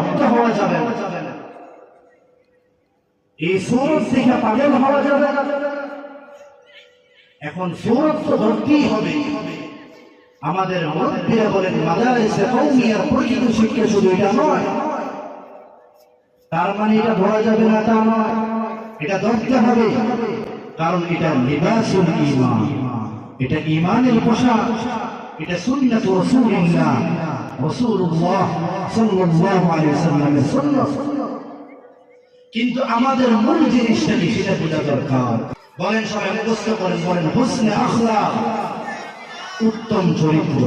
ভক্ত হওয়া যাবে না, এই সূরত থেকে পাগল হওয়া যাবে না। এখন সূরত তো ধরতেই হবে। আমাদের মুরব্বিরা বলেন মাদারিসে কওমিয়ার প্রকৃত শিক্ষা শুধু এটা নয়, তার মানে এটা ধরা যাবে না তা নয়, এটা ধরতে হবে। কারণ এটা লিবাসুল ঈমান, এটা ঈমানের পোশাক, এটা সুন্নাত রাসূলুল্লাহ সাল্লাল্লাহু আলাইহি ওয়াসাল্লামের সুন্নাত। কিন্তু আমাদের মূল জিনিসটা কি সেটা বোঝা দরকার। বলেন সবাই মুখস্থ করেন, বলেন হুসনে আখলাক, উত্তম চরিত্র।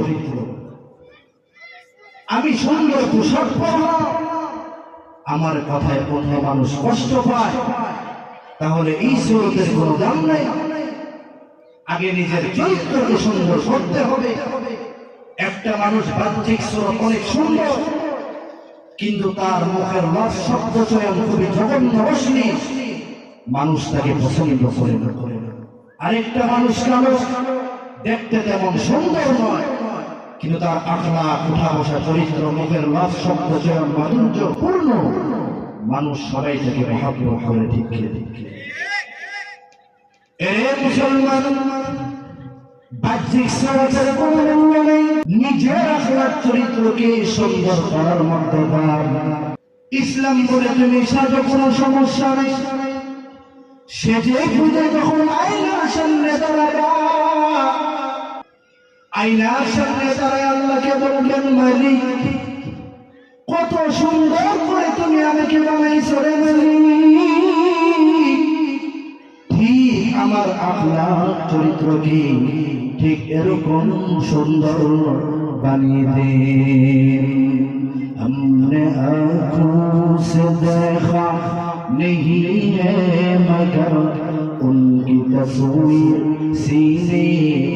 আমি সুন্দর পোশাক পরলাম, আমার কথায় অন্য মানুষ কষ্ট পায়, তাহলে এই সুরতের কোনো দাম নেই। আগে নিজের চরিত্রকে সুন্দর করতে হবে। একটা মানুষ বাহ্যিক সুরত অনেক সুন্দর, কিন্তু তার মুখের লফ শব্দ চয়ন খুবই জঘন্য অশ্লীল, মানুষ তাকে পছন্দ করে না। আরেকটা মানুষ কালো, দেখতে তেমন সুন্দর নয়, কিন্তু তার আখলাক, উঠা বসা, চরিত্র, মুখের লফ শব্দ চয়ন মাধুর্যপূর্ণ, মানুষ সবাই তাকে মহব্বত করে। ঠিক এ মুসলমান, বাহ্যিক সুরতের কোনো মূল্য নেই, নিজের আখলাক চরিত্রকে সুন্দর করার মধ্যে দাম। ইসলাম বলে তুমি সাজো, কোনো সমস্যা নেই, সেজে খুঁজে যখন আয়নার সামনে দাঁড়াবা, আয়নার সামনে দাঁড়ায় আল্লাহকে বলবেন মালিক কত সুন্দর করে তুমি আমাকে বানাইছো রে মালিক। ঠিক আমার আখলাক চরিত্র কি ঠিক এরকম সুন্দর বানিয়ে দেন। हमने आँखों से देखा नहीं है मगर उनकी तस्वीर सीने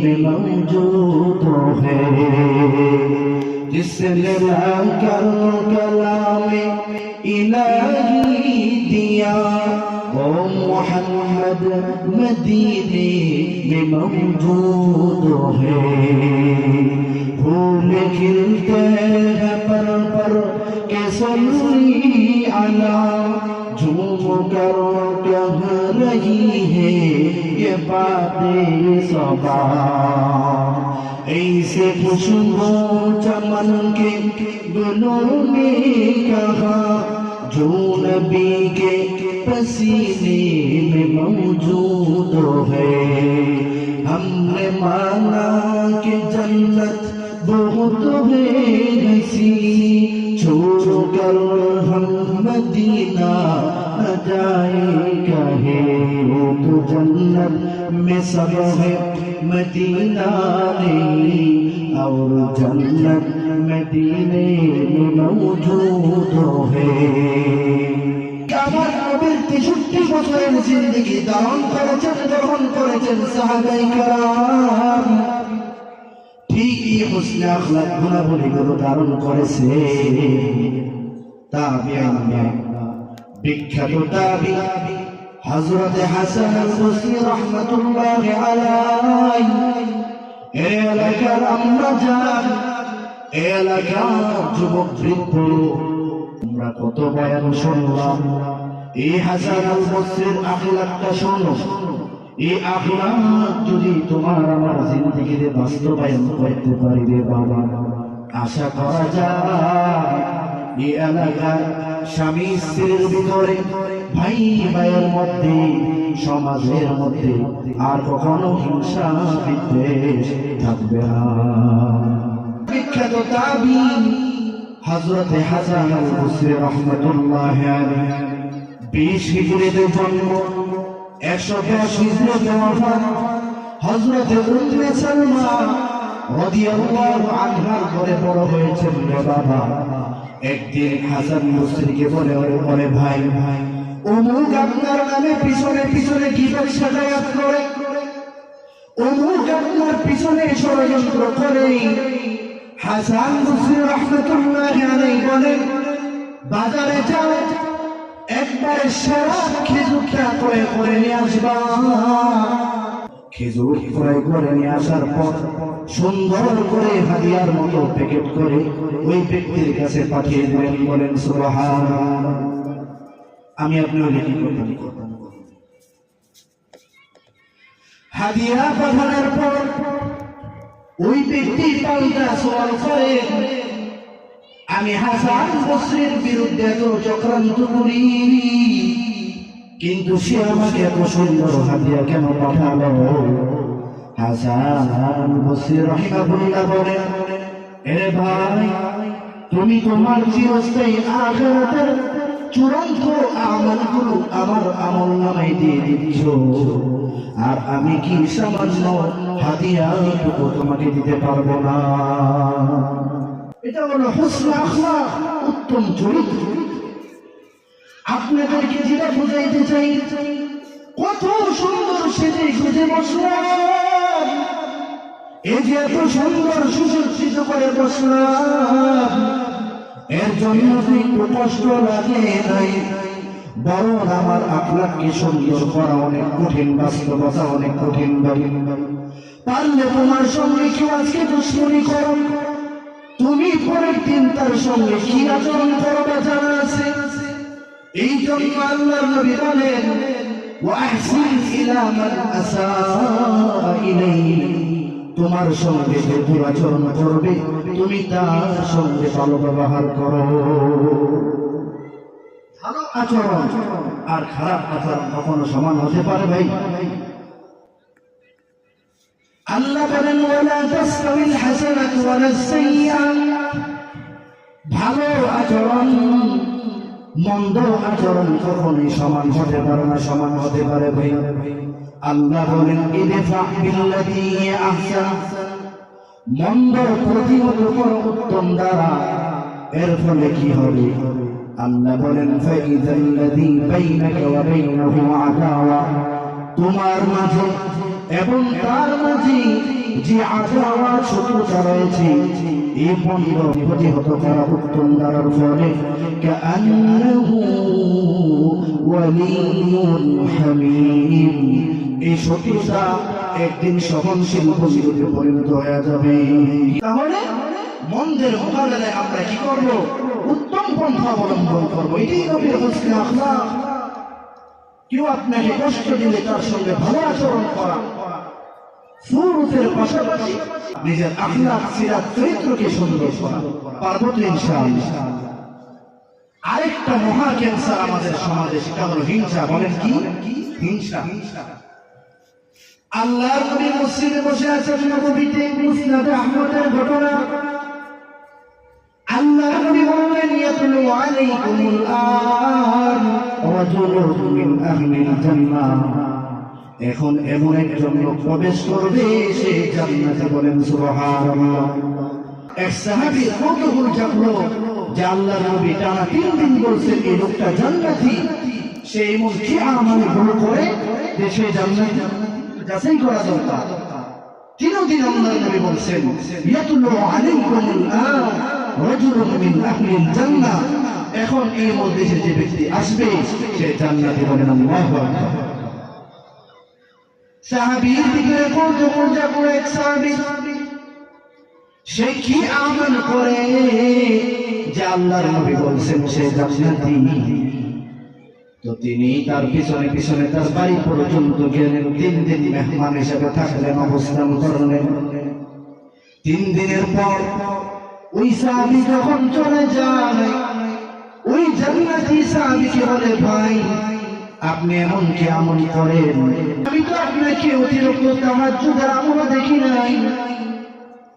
में मौजूद है, जिसने लाकर कलामे इलाही दिया वो मोहम्मद मदीने में मौजूद है। फूल खिलते हैं पर के सल्ली अला, झूम कर कह रही है ये बातें सबा। ऐसे खुशबू चमन के गुलों ने कहा जो नबी के पसीने में मौजूद है। हमने माना कि जन्नत बहुत है हसी, छोड़कर हम मदीना न जाए कहे, तो जन्नत में सब है मदीना नहीं, और जन्नत मदीने में मौजूद है। আমার নবীর 63 বছরের জিন্দেগি ধারণ করেছেন, গ্রহণ করেছেন সাহাবায়ে কেরাম। ঠিক এই হুসনে আখলাক গুণাবলীগুলো ধারণ করেছে তাবিঈনরা। বিখ্যাত তাবিঈ হযরত হাসান আল বসরি রাহমাতুল্লাহি আলাইহি, এলাকার আমরা যান, এলাকার যুবক বৃদ্ধ, আমরা কত বয়ান শুনলাম। এই হাসান আল বসরির আখলাকটা শোনো। এই আখলাক যদি তোমার আমার জিন্দেগিতে বাস্তবায়ন করতে পারি রে বাবা, আশা করা যায় এই এলাকার স্বামী স্ত্রীর ভিতরে, ভাই ভাইয়ের মধ্যে, সমাজের মধ্যে আর কখনো হিংসা বিদ্বেষ থাকবে না। বিখ্যাত তাবিঈ হযরত হাসান আল বসরি রাহমাতুল্লাহি আলাইহি 20 হিজরিতে জন্ম, 110 হিজরিতে ওফাত। হযরত উম্মে সালমা রাদিয়াল্লাহু আনহার ঘরে বড় হয়েছেন রে বাবা। একদিন হাসান বসরিকে বলে, ওরে ভাই, অমুক আপনার নামে পিছনে পিছনে গীবত সাজায়াত করে, অমুক আপনার পিছনে ষড়যন্ত্র করে। হাসান বসরি রাহমাতুল্লাহি আলাইহি বলেন, বাজারে যাও, একবারে সেরা খেজুরটা করে করে নিয়ে আসবা। খেজুর ক্রয় করে নিয়ে আসার পর সুন্দর করে হাদিয়ার মতো প্যাকেট করে ওই ব্যক্তির কাছে পাঠিয়ে দিলেন। বলেন সুবহানাল্লাহ। আমি আপনার কি করতাম? হাদিয়া পাঠানোর পর ওই ব্যক্তি পাল্টা সওয়াল করে, আমি হাসান বসরির বিরুদ্ধে এত চক্রান্ত করি, কিন্তু সে আমাকে এত সুন্দর হাদিয়া কেন পাঠালো? হাসান বসরি রাহিমাহুল্লাহ বলেন, এ ভাই, তুমি তোমার চিরস্থায়ী আখিরাতের চূড়ান্ত আমলগুলো আমার আমলনামায় দিয়ে দিচ্ছ, আর আমি কি সামান্য হাদিয়াটুকু তোমাকে দিতে পারবো না? এটা হলো হুসনুল আখলাক, উত্তম চরিত্র। আপনাদেরকে যেটা বুঝাইতে চাই, কত সুন্দর সেজে গুজে বসলাম, এই যে এত সুন্দর সুসজ্জিত করে বসলাম, এর জন্য একটু কষ্ট লাগে নাই, বরং আমার আখলাককে সুন্দর করা অনেক কঠিন, বাস্তবতা অনেক কঠিন। পারলে তোমার সঙ্গে কেউ আজকে দুশ্মনী করো, তুমি পরের দিন তার সঙ্গে কি আচরণ করবে জানা আছে। এই জন্য আল্লাহর নবী বলেন, ওয়াহসিন ইলা মান আসাআ ইলাইহি, তোমার সঙ্গে যে দুরাচরণ করবে তুমি তার সঙ্গে ভালো ব্যবহার করো। ভালো আচরণ আর খারাপ আচরণ কখনো সমান হতে পারে ভাই? আল্লাহ বলেন, ওয়ালা তাসতাউল হাসানাতু ওয়ালা সাইয়্যা, ভালো আচরণ মন্দ আচরণ কখনোই সমান হতে পারে না, সমান হতে পারে ভাই? আল্লাহ বলেন, ইদফা বিল্লাতী হিয়া আহসান, মন্দ প্রতিহত করো উত্তম দ্বারা, এর ফলে কি হবে? আল্লাহ বলেন, ফাইযাল্লাযী বাইনাকা ওয়া বাইনাহু আদাওয়া, তোমার মাঝে এবং তার মাঝে যে আদাওয়া শত্রুতা রয়েছে, এই মন্দ প্রতিহত করা উত্তম দ্বারার ফলে কাআন্নাহু ওয়ালিয়্যুন হামীম, এই শত্রুতা একদিন সহনশীল বন্ধুতে পরিণত হয়ে যাবে। তাহলে মন্দের মোকাবেলায় আমরা কি করব? উত্তম পন্থা অবলম্বন করবো। এটাই নবীর হুসনুল আখলাক। কেউ আপনাকে কষ্ট দিলে তার সঙ্গে ভালো আচরণ করা, সুরতের পাশাপাশি নিজের আখলাক সিরাত চরিত্রকে সুন্দর করা। পারবো তো ইনশাআল্লাহ। আরেকটা মহা ক্যান্সার আমাদের সমাজে, সেটা হলো হিংসা। বলেন কি? হিংসা। আল্লাহর নবী মসজিদে বসে আছেন, নববীতে মুসনাদে আহমদের ঘটনা। আল্লাহর নবী বললেন, ইয়াতুলু আলাইকুমুল আন রাজুলুন মিন আহলিল জান্নাহ, এখন এমন একজন লোক প্রবেশ করবে সে জান্নাতে। বলেন সুবহানাল্লাহ। এক সাহাবী কৌতূহল জাগলো যে আল্লাহর নবী টানা 3 দিন বলছেন এই লোকটা জান্নাতি, সে এমন কি আমল গুলো করে যে সে জান্নাতি, যাচাই করা দরকার। 3 দিন আল্লাহর নবী বলছেন, ইয়াতুলু আলাইকুমুল আন রাজুলুন মিন আহলিল জান্নাহ, এখন এই মধ্যে যে ব্যক্তি আসবে সে জান্নাতি। বলেন আল্লাহু আকবার। সাহাবীর দিকে কৌতূহল জাগলো এক সাহাবী, সে কি আমল করে যে আল্লাহর নবী বলছেন সে জান্নাতি? তো তিনি তার পিছনে পিছনে তার বাড়ি পর্যন্ত গেলেন। 3 দিন মেহমান হিসেবে থাকলেন, অবস্থান করলেন। 3 দিনের পর ওই সাহাবী যখন চলে যায়, ওই জান্নাতি সাহাবীকে বলে, ভাই আপনি এমন কি আমল করেন? আমি তো আপনাকে অতিরিক্ত তাহাজ্জুদের আমল দেখি নাই,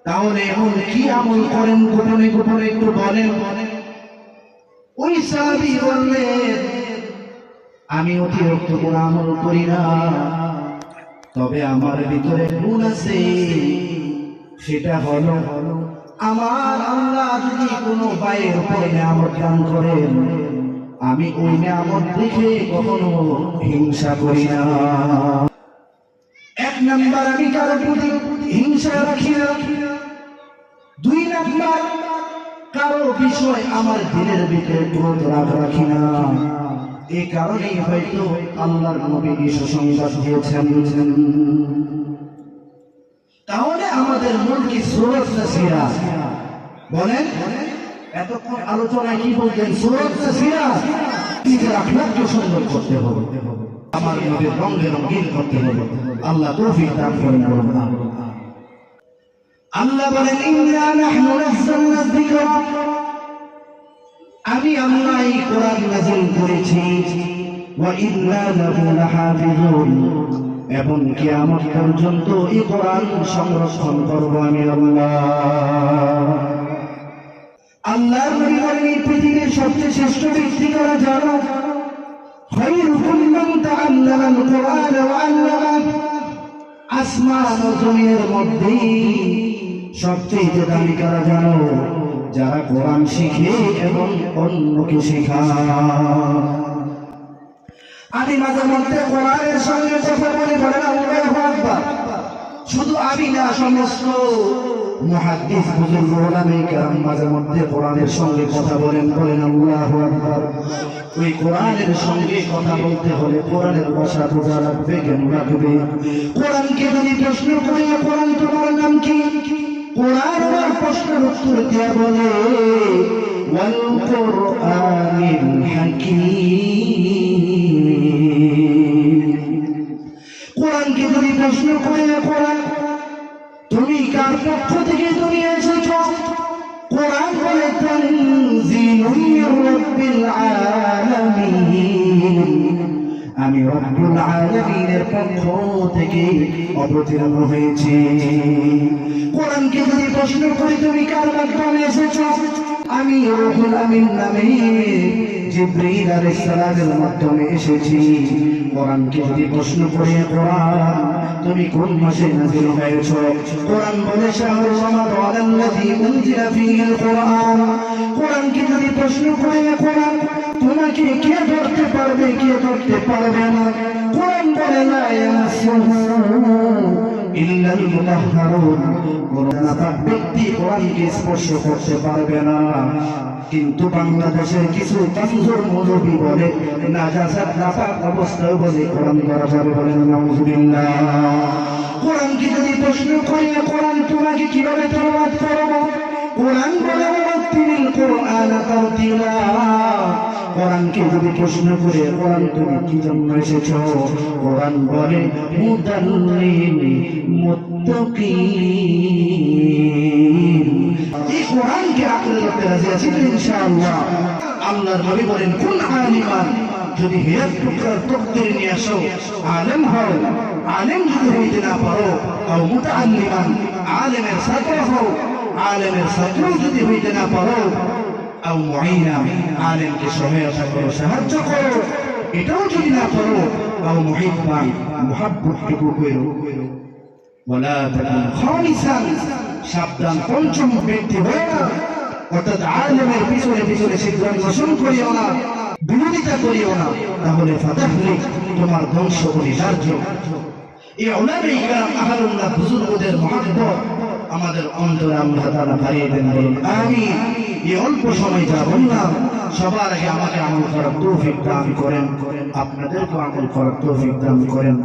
তাহলে এমন কি আমল করেন গোপনে গোপনে একটু বলেন। ওই সাহাবী বললেন, আমি অতিরিক্ত কোন আমল করি না, তবে আমার ভিতরে গুণ আছে, সেটা হলো আমার আল্লাহ যদি কোনো ভাইয়ের উপরে নিয়ামত দান করেন, আমি ওই নিয়ামত দেখে কখনো হিংসা করি না। 1 নাম্বার, আমি কারো প্রতি হিংসা রাখি না। 2 নাম্বার, কারো বিষয় আমার দিলের ভিতরে ক্রোধ রাগ রাখি না। এই কারণেই হয়তো আল্লাহর নবী সুসংবাদ দিয়েছেন, তাহলে আমাদের মূল কি সূরাত না সিরাত? বলেন, এতক্ষণ আলোচনায় কি বলতেন? সূরাত না সিরাত? নিজের আখলাককে সুন্দর করতে হবে, আমার নবীর রঙে রঙিন করতে হবে। আল্লাহ তৌফিক দান করেন। বলুন আল্লাহ বলেন, ইন্না নাহনু নাযালনা যিকরা, আমি আল্লাহ এই কোরআন নাযিল করেছি, ওয়া ইন্না লাহু লাহাফিজুন, এবং কিয়ামত পর্যন্ত এই কোরআন সংরক্ষণ করব আমি আল্লাহ। আল্লাহর নবী বলেন, এই পৃথিবীর সবচেয়ে শ্রেষ্ঠ ব্যক্তি কারা জানো? খায়রুকুম মান তাআল্লামা আল কোরআন ওয়া আল্লামা। আসমান ও জমিনের মধ্যে সবচেয়ে দামি কারা জানো? যারা কোরআন শিখে এবং অন্যকে শেখায়। আমি মাঝে মধ্যে কোরআনের সঙ্গে কথা বলে বলেন আল্লাহু আকবার। শুধু আমি না, সমস্ত মুহাদ্দিস বুজুর্গ ওলামায়ে কেরাম মাঝে মধ্যে কোরআনের সঙ্গে কথা বলেন, বলেন আল্লাহু আকবার। ওই কোরআনের সঙ্গে কথা বলতে হলে কোরআনের ভাষা বোঝা লাগবে, জ্ঞান লাগবে। কোরআনকে যদি প্রশ্ন করে, কোরআন তোমার নাম কি? কোরআন আমার প্রশ্নের উত্তর দিয়ে বলে, ওয়াল কুরআনিল হাকীম। কোরআনকে যদি প্রশ্ন করে, কোরআন তুমি কার পক্ষ থেকে তুমি এসেছো? কোরআন বলে, তানজিলুম মির রাব্বিল আলামিন, আমি রব্বুল আলামিনের পক্ষ থেকে অবতীর্ণ হয়েছি। কোরআনকে যদি প্রশ্ন করি, তুমি কার মাধ্যমে এসেছো? আমি রুহুল আমিন নামে জিবরীল আলাইহিস সালামের মাধ্যমে এসেছি। কোরআনকে যদি প্রশ্ন করি, কোরআন তুমি কোন মাসে নাযিল হয়েছো? কোরআন বলে, শাহরু রমাদান আল্লাযী উনজিলা ফীহিল কোরআন। কোরআনকে যদি প্রশ্ন করি, কোরআন তোমাকে কে ধরতে পারবে, কে ধরতে পারবে না? কোরআন বলে, লা ইয়ামাসসুহু ইল্লাল মুতাহহারুন, কোন নাপাক ব্যক্তি কোরআনকে স্পর্শ করতে পারবে না। কিন্তু বাংলাদেশের কিছু কমজোর মৌলবী বলে, নাজাসাত নাপাক অবস্থায় বলে কোরআন ধরা যাবে, বলেন নাউযুবিল্লাহ। কোরআনকে যদি প্রশ্ন করি, কোরআন তোমাকে কিভাবে তেলাওয়াত করব? কোরআন বলে, ওয়ারাত্তিলিল কুরআনা তারতিলা। কোরআনকে যদি প্রশ্ন করে, কোরআন তুমি কি জন্য এসেছো? কোরআন বলে, হুদাল লিল মুত্তাকিন। এই কোরআনকে আঁকড়ে ধরতে রাজি আছি তো ইনশাআল্লাহ। আল্লাহর নবী বলেন, কুন আলিমান, যদি হেয়ার টুকরার তকদির নিয়ে আসো, আলেম হও। আলেম যদি হইতে না পারো, আও মুতাআল্লিমান, আলেমের ছাত্র হও। আলেমের ছাত্র যদি হইতে না পারো, আও মুঈনা, আলেমকে সহায়তা করো, সাহায্য করো। এটাও যদি না পারো, আও মুহিব্বান, মুহাব্বতটুকু করো। ওয়ালা তাকুন খামিসান, সাবধান পঞ্চম ব্যক্তি হয়ে না। অর্থাৎ আলেমের পিছনে পিছনে সিদ্ধান্ত পোষণ করিও না, বিরোধিতা করিও না, তাহলে ফাতাহলিক, তোমার ধ্বংস অনিবার্য। এই উলামায়ে কিরাম আহলুল্লাহ বুজুর্গদের মহব্বত আমাদের অন্তরে আল্লাহ তাআলা বাড়িয়ে দেন, বলুন আমিন। এই অল্প সময় যা বললাম, সবার আগে আমাকে আমল করার তৌফিক দান করেন, আপনাদেরকে আমল করার তৌফিক দান করেন।